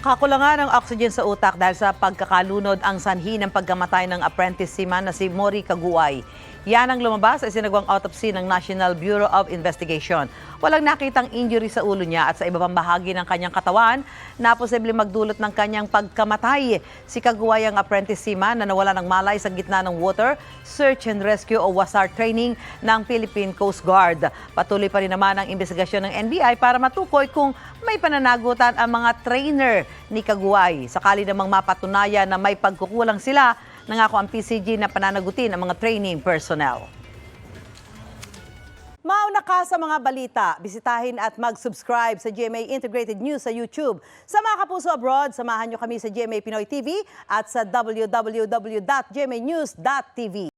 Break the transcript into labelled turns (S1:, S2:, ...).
S1: Kakulangan ng oxygen sa utak dahil sa pagkakalunod ang sanhi ng pagkamatay ng apprentice seaman na si Mori Caguay. Yan ang lumabas sa isinagawang autopsy ng National Bureau of Investigation. Walang nakitang injury sa ulo niya at sa iba pang bahagi ng kanyang katawan na posibleng magdulot ng kanyang pagkamatay. Si Caguay ang apprentice seaman na nawala ng malay sa gitna ng Water, Search and Rescue o WASAR training ng Philippine Coast Guard. Patuloy pa rin naman ang investigasyon ng NBI para matukoy kung may pananagutan ang mga trainer ni Caguay. Sakali namang mapatunayan na may pagkukulang sila, nangako ang PCG na pananagutin ang mga training personnel. Mauna ka sa mga balita, bisitahin at mag-subscribe sa GMA Integrated News sa YouTube. Sa mga kapuso abroad, samahan nyo kami sa GMA Pinoy TV at sa www.gmanews.tv.